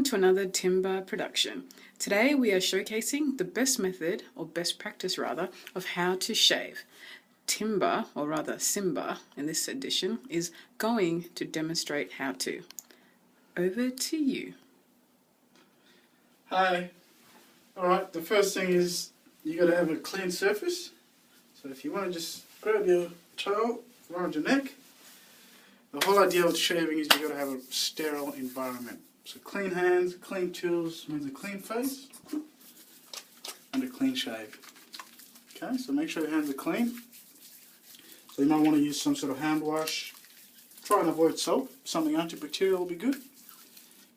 Welcome to another timber production. Today we are showcasing the best method, or best practice rather, of how to shave. Timber, or rather Simba in this edition, is going to demonstrate how to. Over to you. Hi. Alright, the first thing is you got to have a clean surface. So if you want to just grab your towel around your neck, the whole idea with shaving is you got to have a sterile environment. So clean hands, clean tools means a clean face and a clean shave. Okay, so make sure your hands are clean. So you might want to use some sort of hand wash. Try and avoid soap. Something antibacterial will be good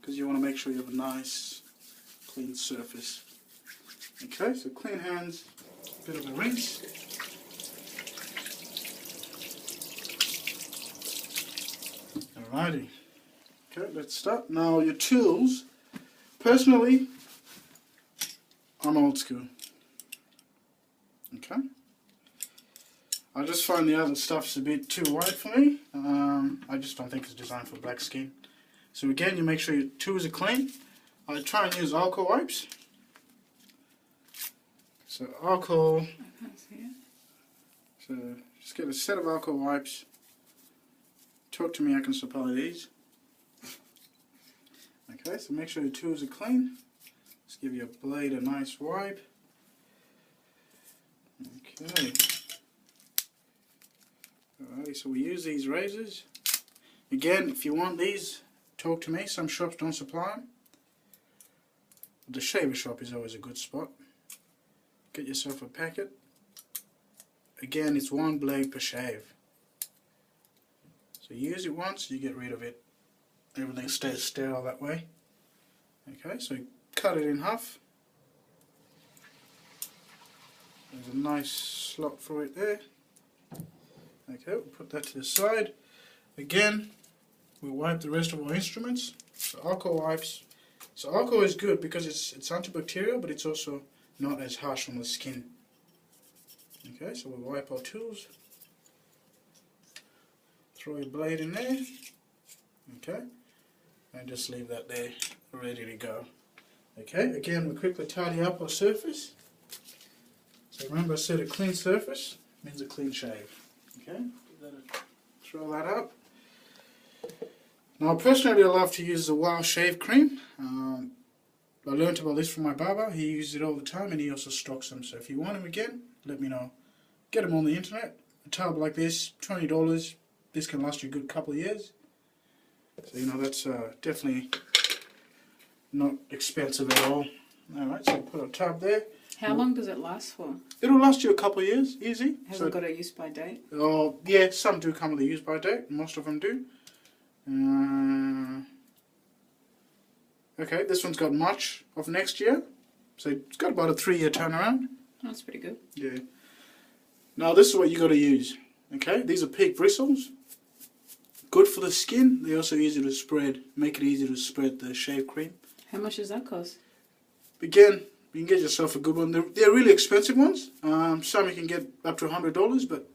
because you want to make sure you have a nice clean surface. Okay, so clean hands, bit of a rinse. Alrighty. Okay, let's start. Now your tools, personally, I'm old school. Okay. I just find the other stuff's a bit too white for me. I just don't think it's designed for black skin. So again, you make sure your tools are clean. I try and use alcohol wipes. So alcohol. I can't see it. So just get a set of alcohol wipes. Talk to me, I can supply these. Okay, so make sure your tools are clean. Just give your blade a nice wipe. Okay. Alrighty, so we use these razors. Again, if you want these, talk to me. Some shops don't supply them. The shaver shop is always a good spot. Get yourself a packet. Again, it's one blade per shave. So use it once, you get rid of it. Everything stays sterile that way. Okay, so cut it in half. There's a nice slot for it there. Okay, we'll put that to the side. Again, we'll wipe the rest of our instruments. So alcohol wipes. So alcohol is good because it's antibacterial, but it's also not as harsh on the skin. Okay, so we'll wipe our tools. Throw your blade in there. Okay, and just leave that there, ready to go. Okay, again we quickly tidy up our surface. So remember I said a clean surface means a clean shave. Okay, throw that up. Now personally I love to use the Wild Shave Cream. I learned about this from my barber. He uses it all the time and he also stocks them. So if you want them again, let me know. Get them on the internet. A tub like this, $20. This can last you a good couple of years. So you know that's definitely not expensive at all. Alright, so put a tub there. How long does it last for? It'll last you a couple of years, easy. Hasn't got a use by date? Oh, yeah, some do come with a use by date. Most of them do. Okay, this one's got March of next year. So it's got about a 3-year turnaround. That's pretty good. Yeah. Now this is what you got to use. Okay, these are pig bristles. Good for the skin. They're also easy to spread. Make it easy to spread the shave cream. How much does that cost? Again, you can get yourself a good one. They're really expensive ones. Some you can get up to $100, but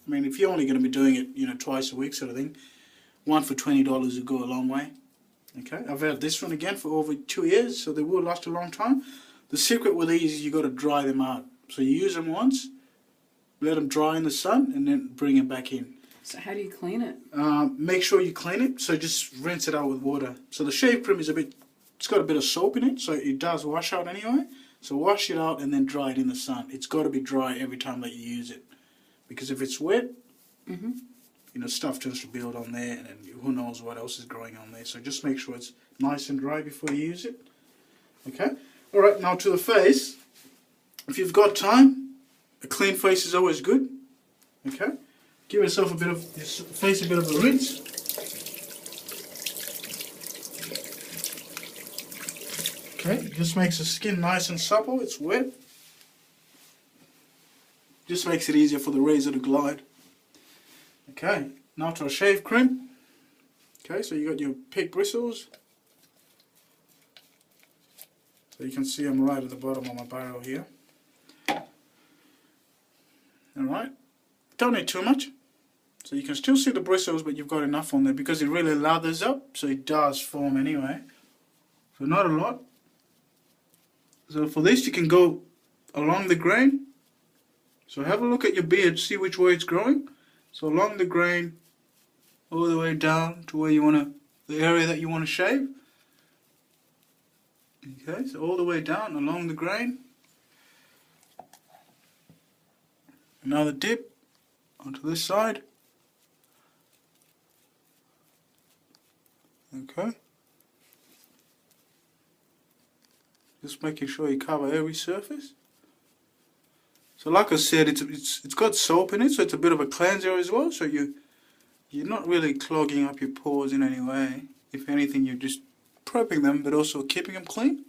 I mean, if you're only going to be doing it, you know, twice a week sort of thing, one for $20 would go a long way. Okay, I've had this one again for over 2 years, so they will last a long time. The secret with these is you got to dry them out. So you use them once, let them dry in the sun, and then bring them back in. So how do you clean it? Make sure you clean it, so just rinse it out with water. So the shave cream is it's got a bit of soap in it, so it does wash out anyway. So wash it out and then dry it in the sun. It's got to be dry every time that you use it. Because if it's wet, you know, stuff tends to build on there, and who knows what else is growing on there. So just make sure it's nice and dry before you use it. Okay? Alright, now to the face. If you've got time, a clean face is always good. Okay? Give yourself your face a bit of a rinse. Okay, it just makes the skin nice and supple. It's wet. Just makes it easier for the razor to glide. Okay, now to our shave cream. Okay, so you got your pig bristles. So you can see them right at the bottom of my barrel here. Alright, don't need too much. So you can still see the bristles, but you've got enough on there because it really lathers up, so it does form anyway. So not a lot. So for this you can go along the grain. So have a look at your beard, see which way it's growing. So along the grain, all the way down to where you want to, the area that you want to shave. Okay, so all the way down along the grain. Another dip onto this side. Okay. Just making sure you cover every surface. So like I said, it's got soap in it, so it's a bit of a cleanser as well. So you're not really clogging up your pores in any way. If anything, you're just prepping them, but also keeping them clean.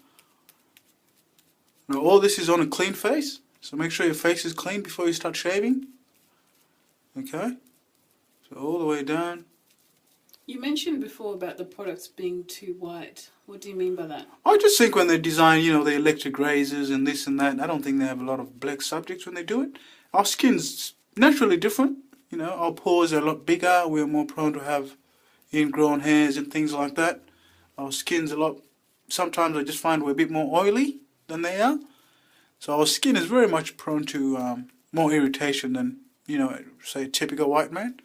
Now all this is on a clean face, so make sure your face is clean before you start shaving. Okay, so all the way down. You mentioned before about the products being too white. What do you mean by that? I just think when they design, the electric razors and this and that, I don't think they have a lot of black subjects when they do it. Our skin's naturally different. Our pores are a lot bigger. We're more prone to have ingrown hairs and things like that. Our skin's a lot, sometimes I just find we're a bit more oily than they are. So our skin is very much prone to more irritation than, say a typical white man.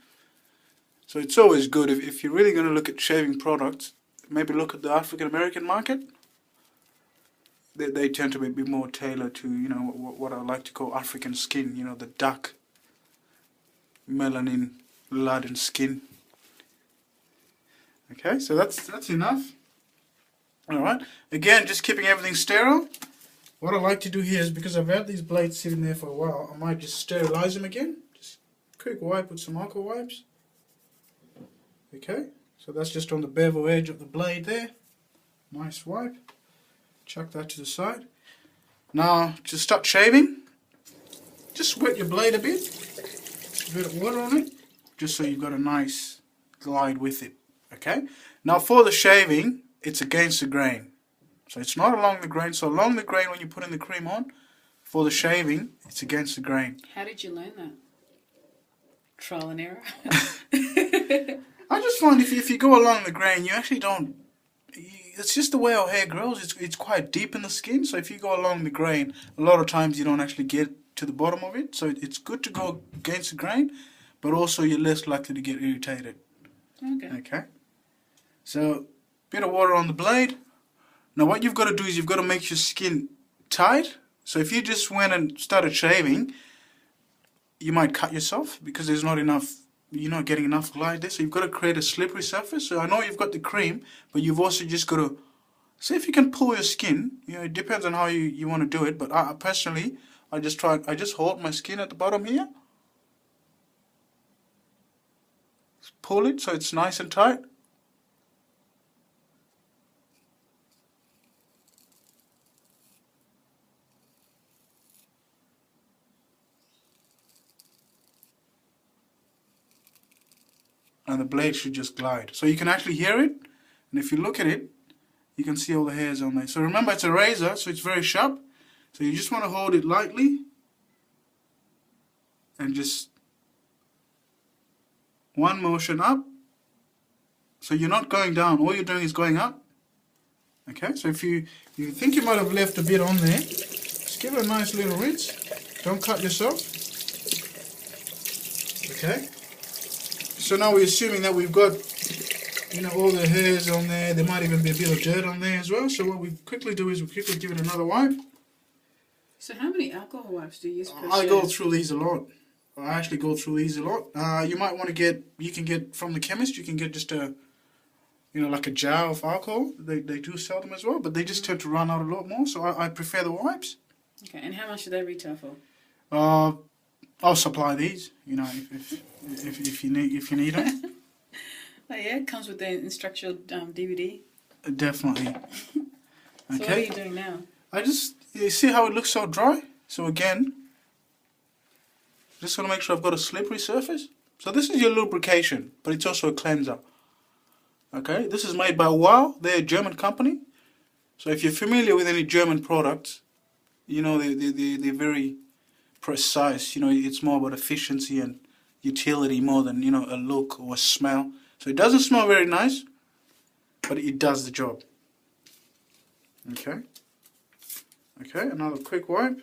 So it's always good if you're really going to look at shaving products, maybe look at the African American market. They tend to be a bit more tailored to, what I like to call African skin, the dark melanin laden skin. Okay, so that's enough. Alright, again, just keeping everything sterile. What I like to do here is, because I've had these blades sitting there for a while, I might just sterilize them again. Just quick wipe with some alcohol wipes. Okay, so that's just on the bevel edge of the blade there. Nice wipe. Chuck that to the side. Now, to start shaving, just wet your blade a bit. A bit of water on it, just so you've got a nice glide with it. Okay, now for the shaving, it's against the grain. So it's not along the grain. So along the grain, when you're putting the cream on, for the shaving, it's against the grain. How did you learn that? Trial and error? I just find if you go along the grain, you actually don't... It's just the way our hair grows. It's quite deep in the skin. So if you go along the grain, a lot of times you don't actually get to the bottom of it. So it's good to go against the grain, but also you're less likely to get irritated. Okay. So, bit of water on the blade. Now what you've got to do is you've got to make your skin tight. So if you just went and started shaving, you might cut yourself because there's not enough, you're not getting enough glide there. So you've got to create a slippery surface. So I know you've got the cream, but you've also just got to see if you can pull your skin. It depends on how you want to do it. But I personally, I just hold my skin at the bottom here. Pull it so it's nice and tight. And the blade should just glide. So you can actually hear it, and if you look at it, you can see all the hairs on there. So remember, it's a razor, so it's very sharp. So you just want to hold it lightly, and just one motion up. So you're not going down, all you're doing is going up. Okay, so if you think you might have left a bit on there, just give it a nice little rinse. Don't cut yourself. Okay. So now we're assuming that we've got, all the hairs on there. There might even be a bit of dirt on there as well. So what we quickly do is we quickly give it another wipe. So how many alcohol wipes do you use per I shave? go through these a lot. I actually go through these a lot. You might want to get, you can get from the chemist, you can get just a, like a jar of alcohol. They do sell them as well, but they just tend to run out a lot more. So I prefer the wipes. Okay, and how much do they retail for? I'll supply these, if you need them. Oh yeah, it comes with the instructional DVD. Definitely. So Okay. what are you doing now? You see how it looks so dry? So again, just want to make sure I've got a slippery surface. So this is your lubrication, but it's also a cleanser. Okay, this is made by Wow. They're a German company. So if you're familiar with any German products, they're very precise. It's more about efficiency and utility more than, a look or a smell. So it doesn't smell very nice, but it does the job. Okay. Okay, another quick wipe.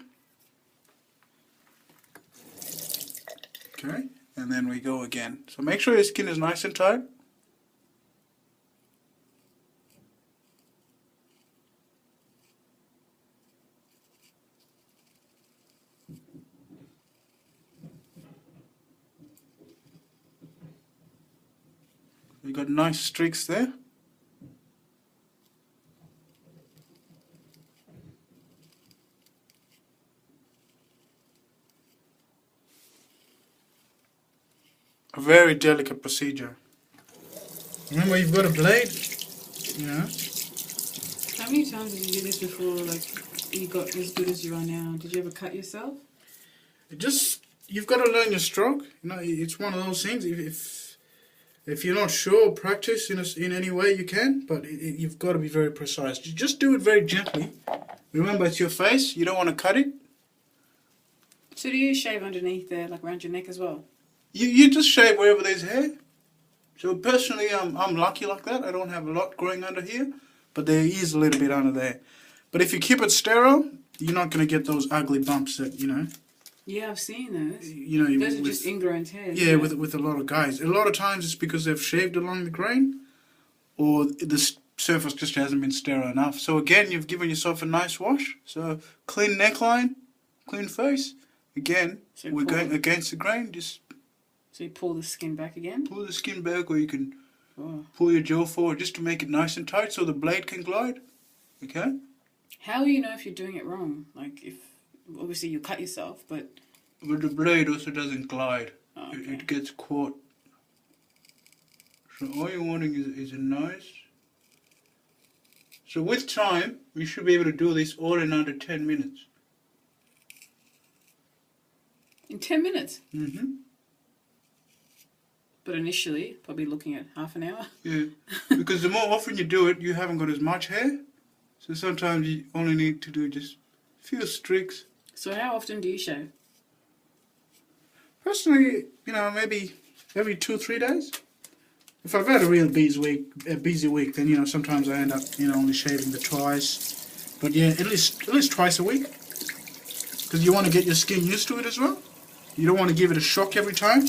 Okay, and then we go again. So make sure your skin is nice and tight. We got nice streaks there. A very delicate procedure. Remember, you've got a blade, you know. How many times did you do this before, like, you got as good as you are now? Did you ever cut yourself? You've got to learn your stroke. You know, it's one of those things. If you're not sure, practice in any way you can, but you've got to be very precise. You just do it very gently. Remember, it's your face. You don't want to cut it. So do you shave underneath there, like around your neck as well? You just shave wherever there's hair. So personally, I'm lucky like that. I don't have a lot growing under here, but there is a little bit under there. But if you keep it sterile, you're not going to get those ugly bumps that, you know. Yeah, I've seen those. You know, those are just ingrown hairs. Yeah, with a lot of guys. A lot of times it's because they've shaved along the grain, or the surface just hasn't been sterile enough. So again, you've given yourself a nice wash. So clean neckline, clean face. Again, So we're going against the grain. Just so you pull the skin back again? pull the skin back, or you can Oh. pull your jaw forward just to make it nice and tight so the blade can glide. Okay? How do you know if you're doing it wrong? Like, if obviously you cut yourself, but But the blade also doesn't glide. oh, It okay. gets caught. So all you're wanting is a nice... So with time, we should be able to do this all in under 10 minutes. In 10 minutes. Mm-hmm. But initially, probably looking at half an hour. Yeah. Because the more often you do it, you haven't got as much hair. So sometimes you only need to do just a few streaks. So how often do you shave? Personally, you know, maybe every 2-3 days. If I've had a real busy week, then, you know, sometimes I end up, you know, only shaving the twice. But yeah, at least twice a week. Because you want to get your skin used to it as well. You don't want to give it a shock every time.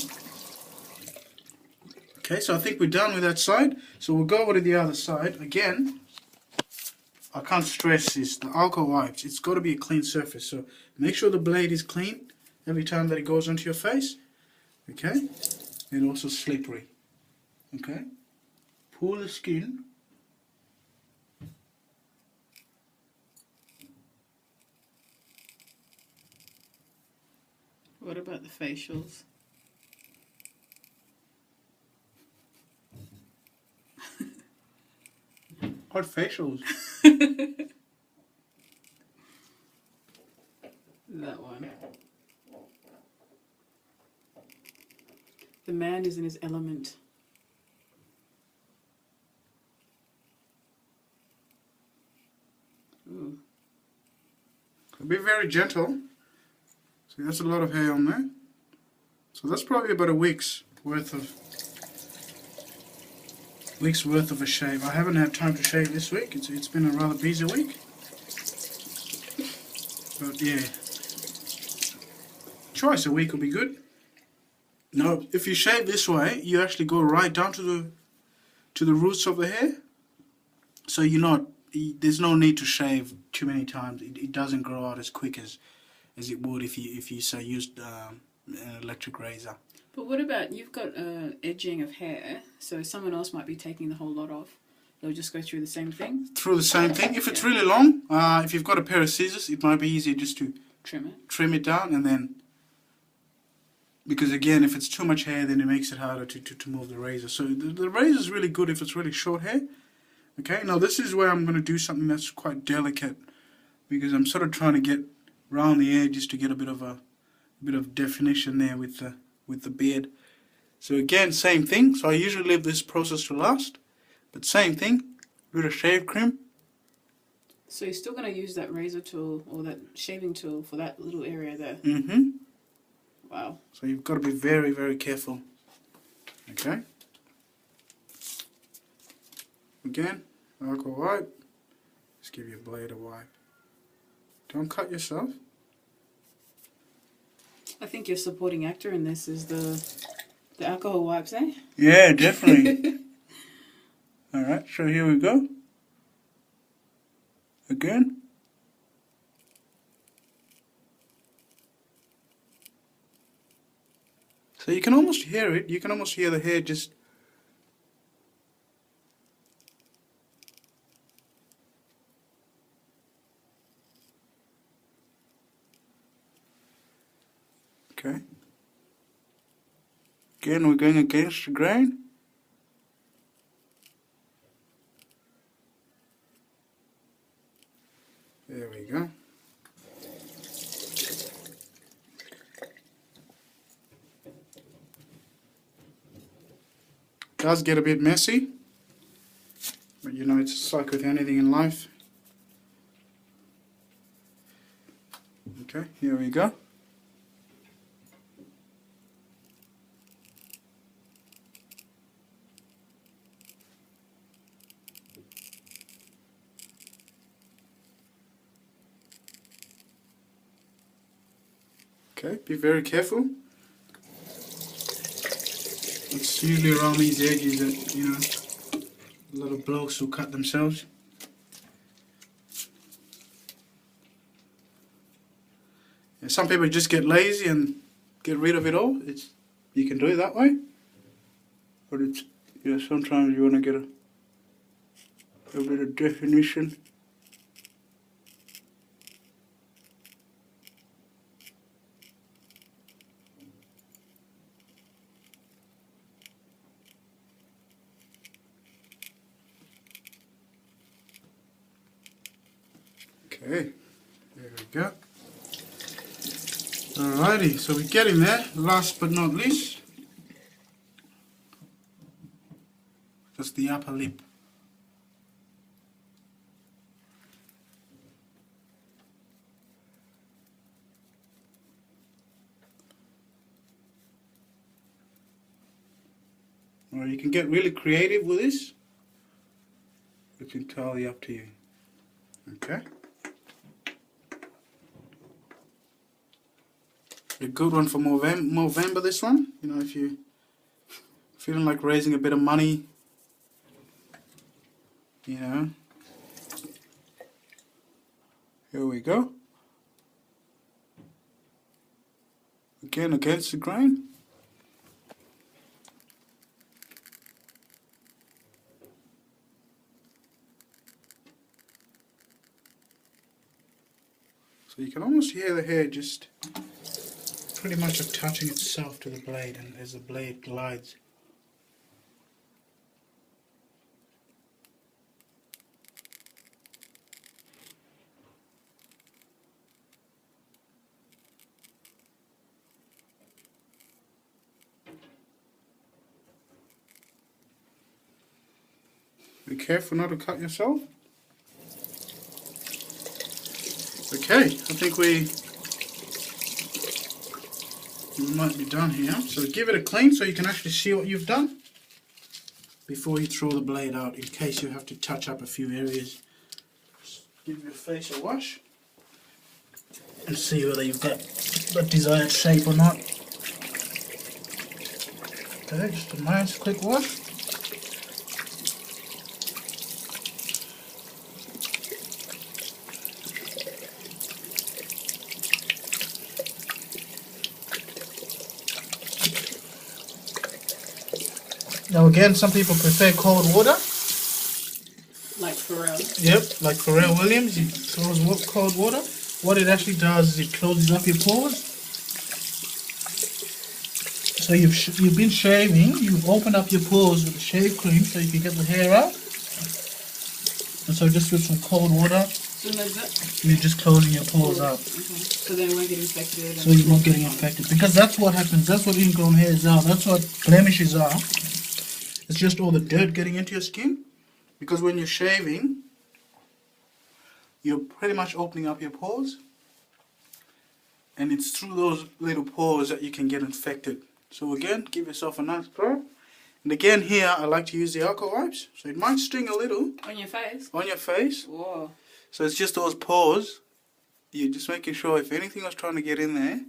Okay, so I think we're done with that side. So we'll go over to the other side. Again, I can't stress this, the alcohol wipes, it's got to be a clean surface. So make sure the blade is clean every time that it goes onto your face. Okay, and also slippery. Okay, pull the skin. What about the facials? What facials? That one. The man is in his element. Ooh. Be very gentle. See, that's a lot of hair on there. So that's probably about a week's worth of a shave. I haven't had time to shave this week. It's been a rather busy week. But yeah, twice a week will be good. Now, if you shave this way, you actually go right down to the roots of the hair. So there's no need to shave too many times. It doesn't grow out as quick as it would if you say used an electric razor. But what about, you've got edging of hair, so someone else might be taking the whole lot off. They'll just go through the same thing? Through the same thing. If it's really long, if you've got a pair of scissors, it might be easier just to trim it down, and then, because again, if it's too much hair, then it makes it harder to move the razor. So the razor is really good if it's really short hair. Okay, now this is where I'm going to do something that's quite delicate, because I'm sort of trying to get around the edges to get a bit of definition there with the beard. So again, same thing. So I usually leave this process to last, but same thing, with a shave cream. So you're still going to use that razor tool or that shaving tool for that little area there? Mm-hmm. Wow. So you've got to be very, very careful. Okay. Again, alcohol wipe, Just give your blade a wipe. Don't cut yourself. I think your supporting actor in this is the alcohol wipes, eh? Yeah, definitely. Alright, so here we go. Again. So you can almost hear it. You can almost hear the hair just... Okay. Again, we're going against the grain. There we go. Does get a bit messy, but you know, it's like with anything in life. Okay, here we go. Okay, be very careful. It's usually around these edges that, you know, a lot of blokes will cut themselves. And some people just get lazy and get rid of it all. You can do it that way. But it's, you know, sometimes you want to get a bit of definition. Okay, there we go. Alrighty, so we're getting there. Last but not least, just the upper lip. Or you can get really creative with this. It's entirely up to you. Okay. A good one for Movember, this one. You know, if you're feeling like raising a bit of money, you know. Here we go. Again, against the grain. So you can almost hear the hair just pretty much attaching itself to the blade, and as the blade glides. Be careful not to cut yourself. Okay, I think we might be done here. So give it a clean so you can actually see what you've done before you throw the blade out, in case you have to touch up a few areas. Just give your face a wash and see whether you've got the desired shape or not. Okay, just a nice quick wash. Now again, some people prefer cold water. Like Pharrell. Yep, like Pharrell Williams, he throws cold water. What it actually does is it closes up your pores. So you've been shaving, you've opened up your pores with the shave cream so you can get the hair out. And so just with some cold water, So you're just closing your pores up. Okay. So they won't get infected. So you're not getting infected. Because that's what happens, that's what ingrown hairs are, that's what blemishes are. It's just all the dirt getting into your skin. Because when you're shaving, you're pretty much opening up your pores. And it's through those little pores that you can get infected. So again, give yourself a nice scrub. And again here, I like to use the alcohol wipes. So it might sting a little. On your face? On your face. Whoa. So it's just those pores. You're just making sure if anything was trying to get in there,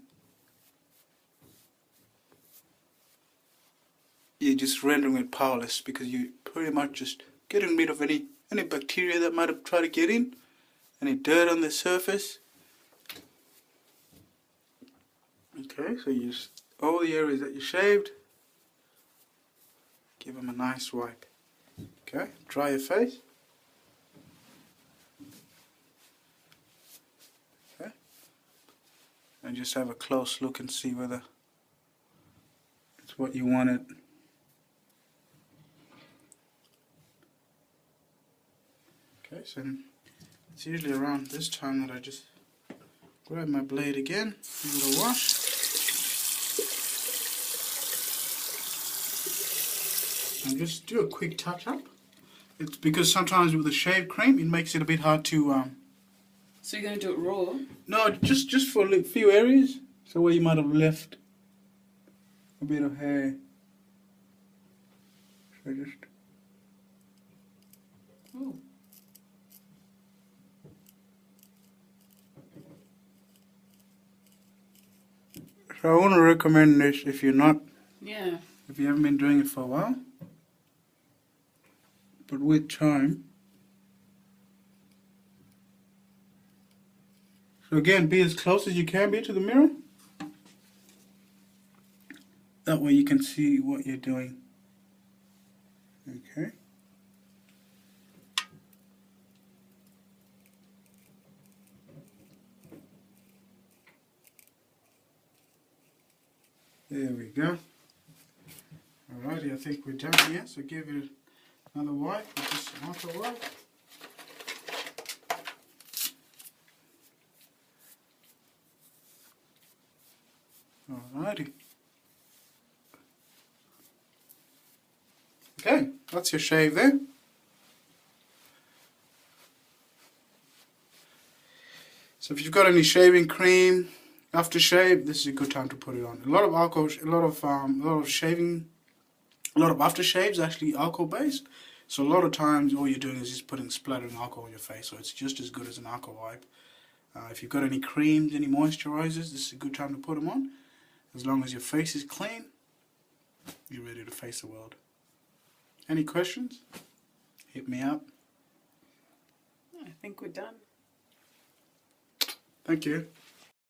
you're just rendering it powerless because you're pretty much just getting rid of any bacteria that might have tried to get in, any dirt on the surface. Okay, so you just, all the areas that you shaved, give them a nice wipe. Okay, dry your face. Okay, and just have a close look and see whether it's what you wanted. Okay, so it's usually around this time that I just grab my blade again, give it a wash. And just do a quick touch up. It's because sometimes with the shave cream it makes it a bit hard to So you're going to do it raw? No, just for a few areas. So where you might have left a bit of hair. So just Oh. So I want to recommend this if you're not, Yeah. if you haven't been doing it for a while. But with time. So again, be as close as you can be to the mirror. That way you can see what you're doing. Okay. There we go. Alrighty, I think we're done here. So give it another wipe with this alcohol wipe. Alrighty. Okay, that's your shave there. So if you've got any shaving cream, aftershave, this is a good time to put it on. A lot of aftershaves actually alcohol based. So a lot of times all you're doing is just putting splattering alcohol on your face. So it's just as good as an alcohol wipe. If you've got any creams, any moisturizers, this is a good time to put them on. As long as your face is clean, you're ready to face the world. Any questions? Hit me up. I think we're done. Thank you.